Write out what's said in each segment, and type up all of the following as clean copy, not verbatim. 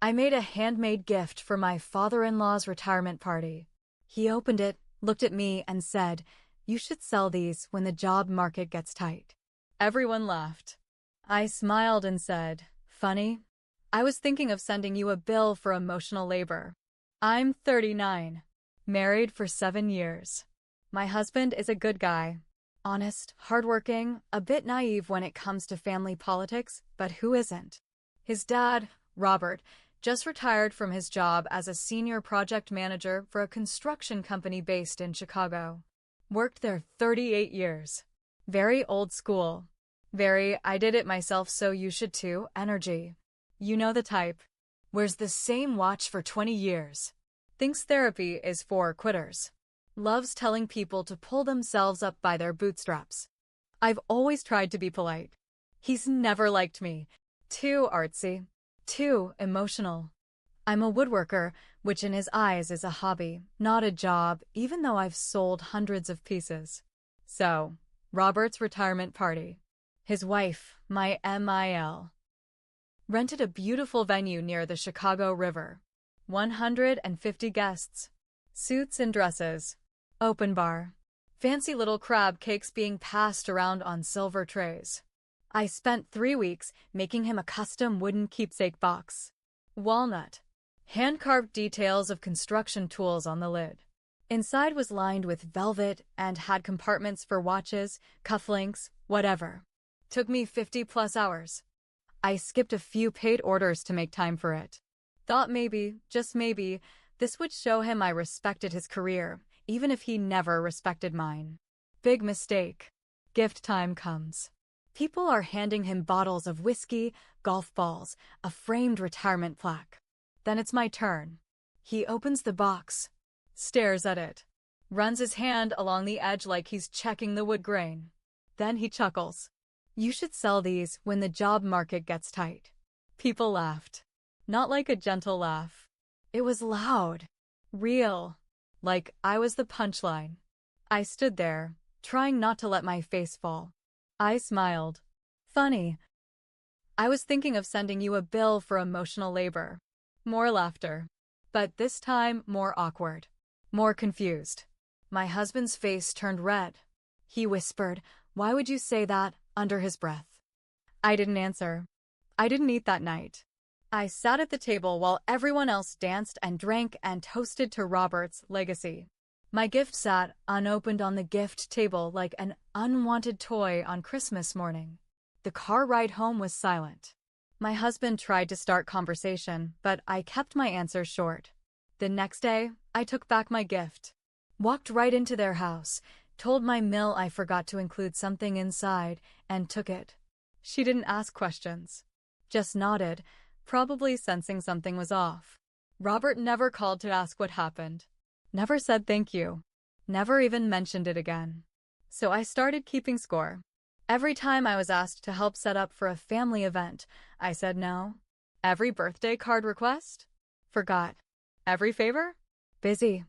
I made a handmade gift for my father-in-law's retirement party. He opened it, looked at me, and said, "You should sell these when the job market gets tight." Everyone laughed. I smiled and said, "Funny? I was thinking of sending you a bill for emotional labor." I'm 39, married for 7 years. My husband is a good guy. Honest, hardworking, a bit naive when it comes to family politics, but who isn't? His dad, Robert, just retired from his job as a senior project manager for a construction company based in Chicago. Worked there 38 years. Very old school. Very, I did it myself so you should too, energy. You know the type. Wears the same watch for 20 years. Thinks therapy is for quitters. Loves telling people to pull themselves up by their bootstraps. I've always tried to be polite. He's never liked me. Too artsy. Too emotional. I'm a woodworker, which in his eyes is a hobby, not a job, even though I've sold hundreds of pieces. So, Robert's retirement party. His wife, my MIL. Rented a beautiful venue near the Chicago River. 150 guests. Suits and dresses. Open bar. Fancy little crab cakes being passed around on silver trays. I spent 3 weeks making him a custom wooden keepsake box. Walnut. Hand-carved details of construction tools on the lid. Inside was lined with velvet and had compartments for watches, cufflinks, whatever. Took me 50+ hours. I skipped a few paid orders to make time for it. Thought maybe, just maybe, this would show him I respected his career, even if he never respected mine. Big mistake. Gift time comes. People are handing him bottles of whiskey, golf balls, a framed retirement plaque. Then it's my turn. He opens the box, stares at it, runs his hand along the edge like he's checking the wood grain. Then he chuckles. "You should sell these when the job market gets tight." People laughed. Not like a gentle laugh. It was loud. Real. Like I was the punchline. I stood there, trying not to let my face fall. I smiled. "Funny. I was thinking of sending you a bill for emotional labor." More laughter. But this time more awkward. More confused. My husband's face turned red. He whispered, "Why would you say that?" under his breath. I didn't answer. I didn't eat that night. I sat at the table while everyone else danced and drank and toasted to Robert's legacy. My gift sat unopened on the gift table like an unwanted toy on Christmas morning. The car ride home was silent. My husband tried to start conversation, but I kept my answers short. The next day, I took back my gift. Walked right into their house, told my mill I forgot to include something inside, and took it. She didn't ask questions. Just nodded, probably sensing something was off. Robert never called to ask what happened. Never said thank you. Never even mentioned it again. So I started keeping score. Every time I was asked to help set up for a family event, I said no. Every birthday card request? Forgot. Every favor? Busy.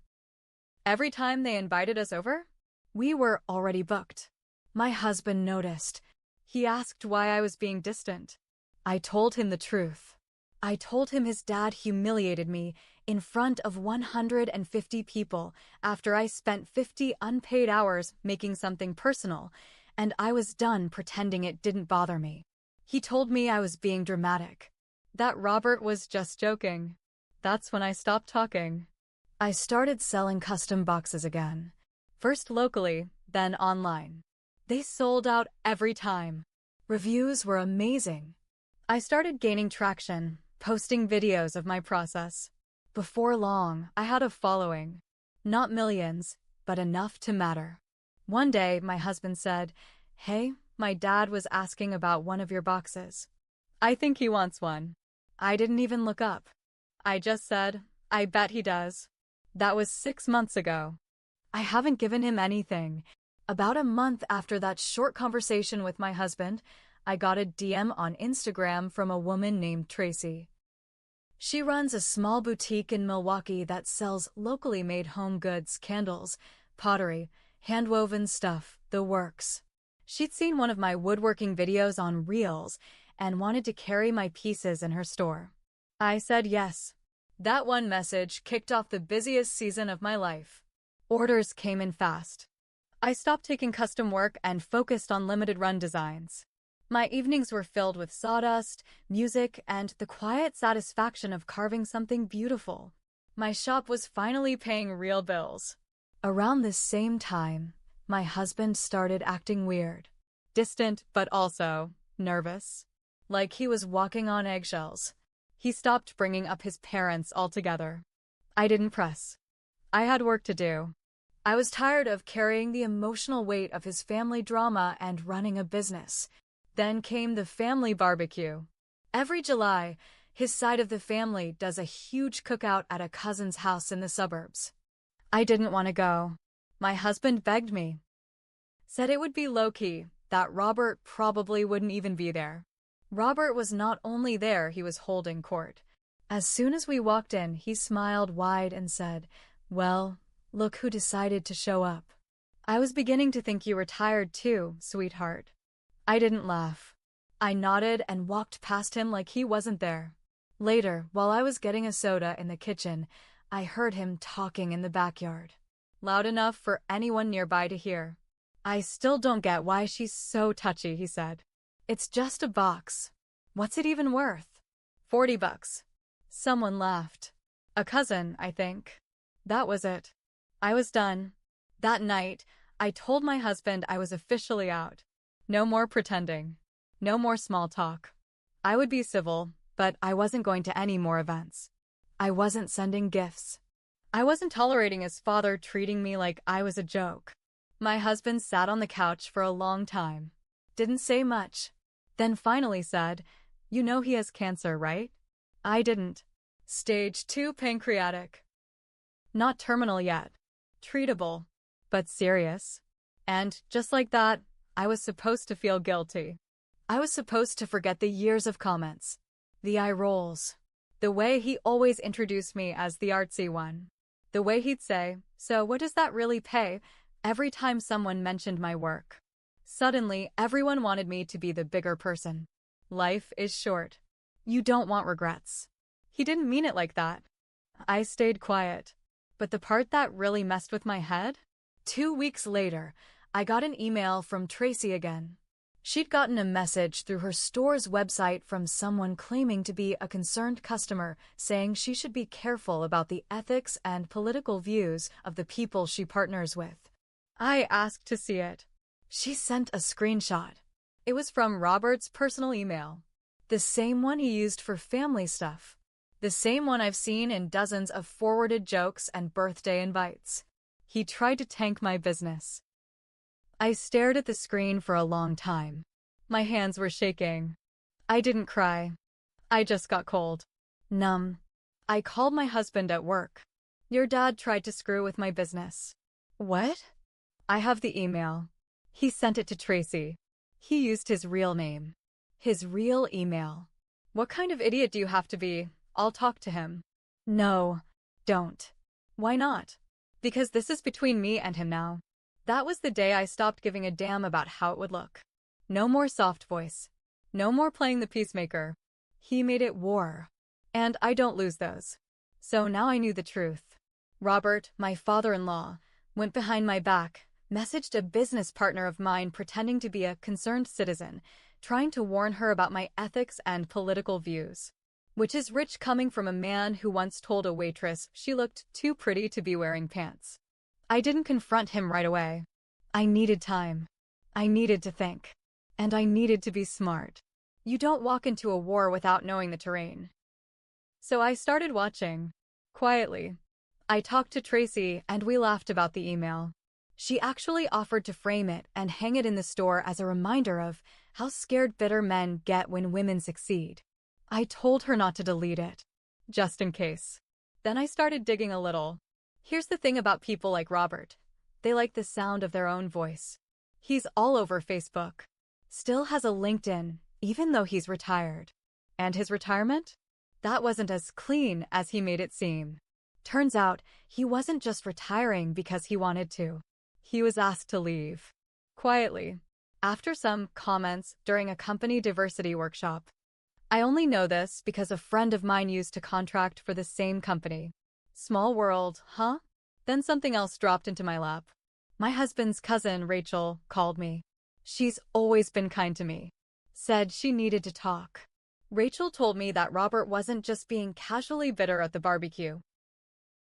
Every time they invited us over? We were already booked. My husband noticed. He asked why I was being distant. I told him the truth. I told him his dad humiliated me in front of 150 people after I spent 50 unpaid hours making something personal, and I was done pretending it didn't bother me. He told me I was being dramatic. That Robert was just joking. That's when I stopped talking. I started selling custom boxes again. First locally, then online. They sold out every time. Reviews were amazing. I started gaining traction, posting videos of my process. Before long, I had a following. Not millions, but enough to matter. One day, my husband said, "Hey, my dad was asking about one of your boxes. I think he wants one." I didn't even look up. I just said, "I bet he does." That was 6 months ago. I haven't given him anything. About a month after that short conversation with my husband, I got a DM on Instagram from a woman named Tracy. She runs a small boutique in Milwaukee that sells locally made home goods, candles, pottery, handwoven stuff, the works. She'd seen one of my woodworking videos on Reels and wanted to carry my pieces in her store. I said yes. That one message kicked off the busiest season of my life. Orders came in fast. I stopped taking custom work and focused on limited run designs. My evenings were filled with sawdust, music, and the quiet satisfaction of carving something beautiful. My shop was finally paying real bills. Around this same time, my husband started acting weird. Distant, but also nervous. Like he was walking on eggshells. He stopped bringing up his parents altogether. I didn't press. I had work to do. I was tired of carrying the emotional weight of his family drama and running a business. Then came the family barbecue. Every July, his side of the family does a huge cookout at a cousin's house in the suburbs. I didn't want to go. My husband begged me. Said it would be low-key, that Robert probably wouldn't even be there. Robert was not only there, he was holding court. As soon as we walked in, he smiled wide and said, "Well, look who decided to show up. I was beginning to think you were tired too, sweetheart." I didn't laugh. I nodded and walked past him like he wasn't there. Later, while I was getting a soda in the kitchen, I heard him talking in the backyard. Loud enough for anyone nearby to hear. "I still don't get why she's so touchy," he said. "It's just a box. What's it even worth?" $40. Someone laughed. A cousin, I think. That was it. I was done. That night, I told my husband I was officially out. No more pretending. No more small talk. I would be civil, but I wasn't going to any more events. I wasn't sending gifts. I wasn't tolerating his father treating me like I was a joke. My husband sat on the couch for a long time. Didn't say much. Then finally said, "You know he has cancer, right?" I didn't. Stage 2 pancreatic. Not terminal yet. Treatable. But serious. And, just like that, I was supposed to feel guilty. I was supposed to forget the years of comments. The eye rolls. The way he always introduced me as the artsy one. The way he'd say, "So what does that really pay?" every time someone mentioned my work. Suddenly, everyone wanted me to be the bigger person. Life is short. You don't want regrets. He didn't mean it like that. I stayed quiet. But the part that really messed with my head? 2 weeks later, I got an email from Tracy again. She'd gotten a message through her store's website from someone claiming to be a concerned customer, saying she should be careful about the ethics and political views of the people she partners with. I asked to see it. She sent a screenshot. It was from Robert's personal email. The same one he used for family stuff. The same one I've seen in dozens of forwarded jokes and birthday invites. He tried to tank my business. I stared at the screen for a long time. My hands were shaking. I didn't cry. I just got cold. Numb. I called my husband at work. "Your dad tried to screw with my business." "What?" "I have the email. He sent it to Tracy. He used his real name. His real email. What kind of idiot do you have to be? I'll talk to him." "No, don't." "Why not?" "Because this is between me and him now." That was the day I stopped giving a damn about how it would look. No more soft voice. No more playing the peacemaker. He made it war. And I don't lose those. So now I knew the truth. Robert, my father-in-law, went behind my back, messaged a business partner of mine pretending to be a concerned citizen, trying to warn her about my ethics and political views. Which is rich coming from a man who once told a waitress she looked too pretty to be wearing pants. I didn't confront him right away. I needed time. I needed to think. And I needed to be smart. You don't walk into a war without knowing the terrain. So I started watching. Quietly. I talked to Tracy and we laughed about the email. She actually offered to frame it and hang it in the store as a reminder of how scared bitter men get when women succeed. I told her not to delete it. Just in case. Then I started digging a little. Here's the thing about people like Robert. They like the sound of their own voice. He's all over Facebook. Still has a LinkedIn, even though he's retired. And his retirement? That wasn't as clean as he made it seem. Turns out, he wasn't just retiring because he wanted to. He was asked to leave. Quietly. After some comments during a company diversity workshop. I only know this because a friend of mine used to contract for the same company. Small world, huh? Then something else dropped into my lap. My husband's cousin, Rachel, called me. She's always been kind to me. Said she needed to talk. Rachel told me that Robert wasn't just being casually bitter at the barbecue.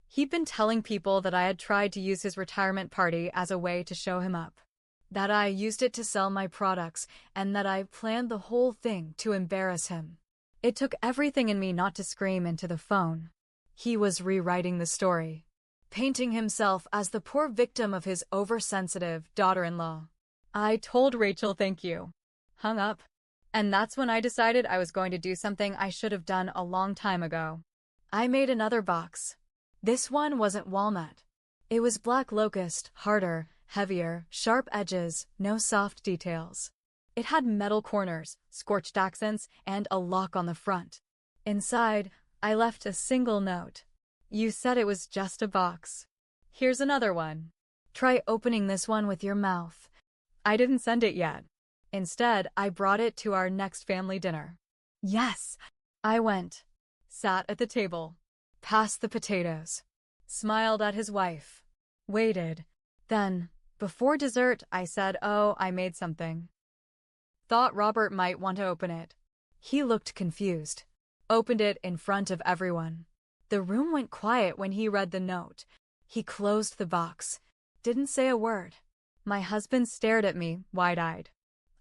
He'd been telling people that I had tried to use his retirement party as a way to show him up. That I used it to sell my products, and that I planned the whole thing to embarrass him. It took everything in me not to scream into the phone. He was rewriting the story, painting himself as the poor victim of his oversensitive daughter-in-law. I told Rachel thank you. Hung up. And that's when I decided I was going to do something I should have done a long time ago. I made another box. This one wasn't walnut. It was black locust, harder, heavier, sharp edges, no soft details. It had metal corners, scorched accents, and a lock on the front. Inside, I left a single note. You said it was just a box. Here's another one. Try opening this one with your mouth. I didn't send it yet. Instead, I brought it to our next family dinner. Yes, I went. Sat at the table. Passed the potatoes. Smiled at his wife. Waited. Then, before dessert, I said, "Oh, I made something." Thought Robert might want to open it. He looked confused. Opened it in front of everyone. The room went quiet when he read the note. He closed the box. Didn't say a word. My husband stared at me, wide-eyed.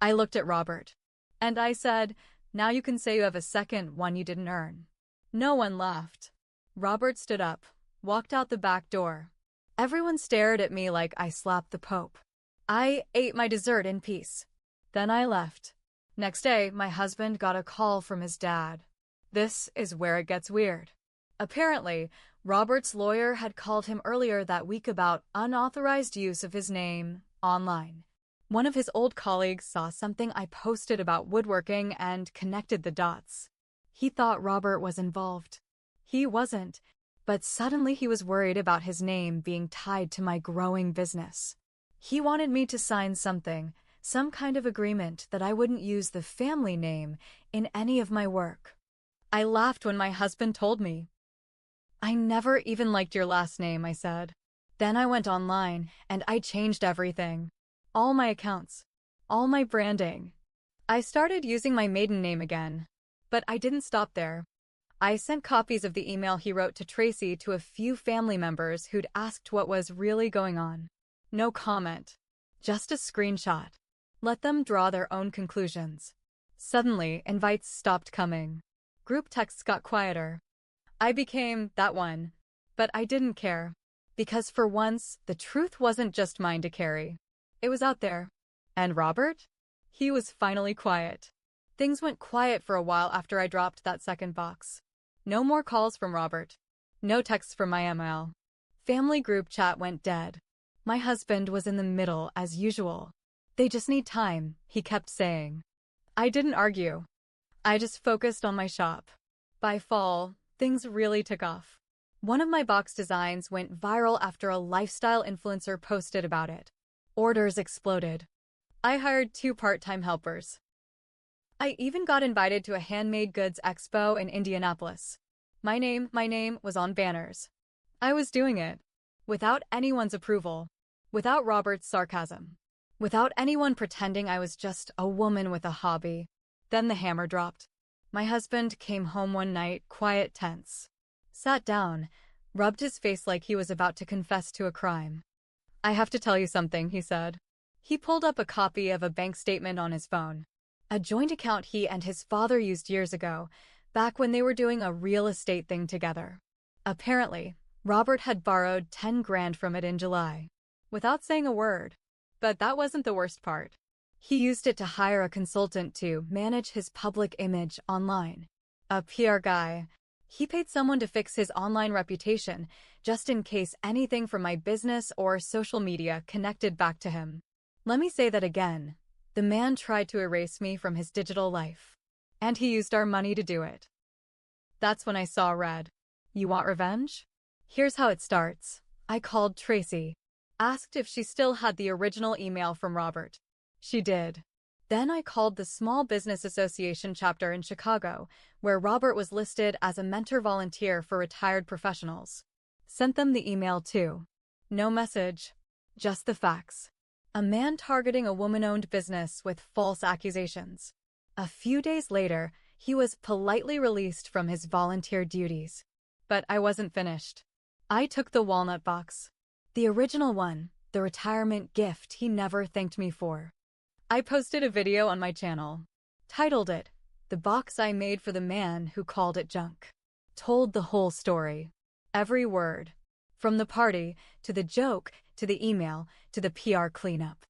I looked at Robert. And I said, "Now you can say you have a second one you didn't earn." No one laughed. Robert stood up, walked out the back door. Everyone stared at me like I slapped the Pope. I ate my dessert in peace. Then I left. Next day, my husband got a call from his dad. This is where it gets weird. Apparently, Robert's lawyer had called him earlier that week about unauthorized use of his name online. One of his old colleagues saw something I posted about woodworking and connected the dots. He thought Robert was involved. He wasn't. But suddenly he was worried about his name being tied to my growing business. He wanted me to sign something, some kind of agreement that I wouldn't use the family name in any of my work. I laughed when my husband told me. "I never even liked your last name," I said. Then I went online and I changed everything. All my accounts. All my branding. I started using my maiden name again. But I didn't stop there. I sent copies of the email he wrote to Tracy to a few family members who'd asked what was really going on. No comment. Just a screenshot. Let them draw their own conclusions. Suddenly, invites stopped coming. Group texts got quieter. I became that one. But I didn't care. Because for once, the truth wasn't just mine to carry. It was out there. And Robert? He was finally quiet. Things went quiet for a while after I dropped that second box. No more calls from Robert. No texts from my ML. Family group chat went dead. My husband was in the middle as usual. They just need time, he kept saying. I didn't argue. I just focused on my shop. By fall, things really took off. One of my box designs went viral after a lifestyle influencer posted about it. Orders exploded. I hired 2 part-time helpers. I even got invited to a handmade goods expo in Indianapolis. My name was on banners. I was doing it. Without anyone's approval. Without Robert's sarcasm. Without anyone pretending I was just a woman with a hobby. Then the hammer dropped. My husband came home one night, quiet, tense. Sat down, rubbed his face like he was about to confess to a crime. "I have to tell you something," he said. He pulled up a copy of a bank statement on his phone. A joint account he and his father used years ago, back when they were doing a real estate thing together. Apparently, Robert had borrowed 10 grand from it in July. Without saying a word. But that wasn't the worst part. He used it to hire a consultant to manage his public image online. A PR guy. He paid someone to fix his online reputation, just in case anything from my business or social media connected back to him. Let me say that again. The man tried to erase me from his digital life. And he used our money to do it. That's when I saw red. You want revenge? Here's how it starts. I called Tracy. Asked if she still had the original email from Robert. She did. Then I called the Small Business Association chapter in Chicago, where Robert was listed as a mentor volunteer for retired professionals. Sent them the email too. No message, just the facts. A man targeting a woman-owned business with false accusations. A few days later, he was politely released from his volunteer duties. But I wasn't finished. I took the walnut box. The original one, the retirement gift he never thanked me for. I posted a video on my channel. Titled it, "The Box I Made for the Man Who Called It Junk." Told the whole story. Every word. From the party, to the joke, to the email, to the PR cleanup.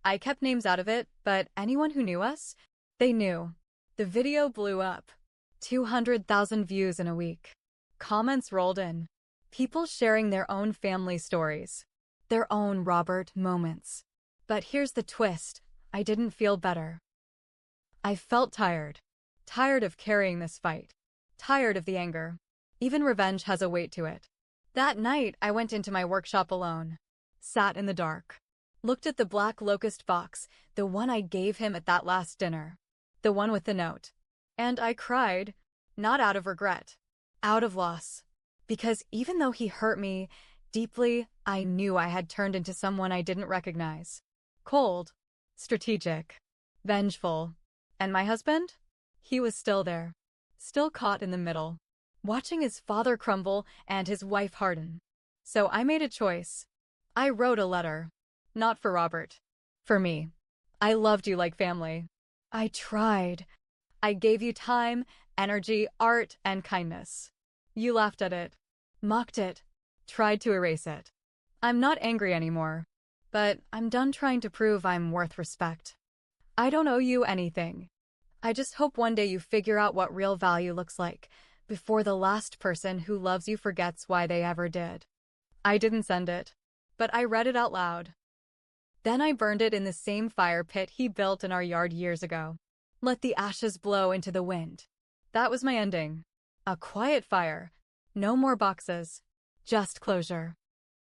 I kept names out of it, but anyone who knew us, they knew. The video blew up. 200,000 views in a week. Comments rolled in. People sharing their own family stories. Their own Robert moments. But here's the twist. I didn't feel better. I felt tired. Tired of carrying this fight. Tired of the anger. Even revenge has a weight to it. That night, I went into my workshop alone. Sat in the dark. Looked at the black locust box, the one I gave him at that last dinner. The one with the note. And I cried, not out of regret. Out of loss. Because even though he hurt me deeply, I knew I had turned into someone I didn't recognize. Cold. Strategic. Vengeful. And my husband? He was still there. Still caught in the middle. Watching his father crumble and his wife harden. So I made a choice. I wrote a letter. Not for Robert. For me. I loved you like family. I tried. I gave you time, energy, art, and kindness. You laughed at it. Mocked it. Tried to erase it. I'm not angry anymore. But I'm done trying to prove I'm worth respect. I don't owe you anything. I just hope one day you figure out what real value looks like, before the last person who loves you forgets why they ever did. I didn't send it, but I read it out loud. Then I burned it in the same fire pit he built in our yard years ago. Let the ashes blow into the wind. That was my ending. A quiet fire. No more boxes. Just closure.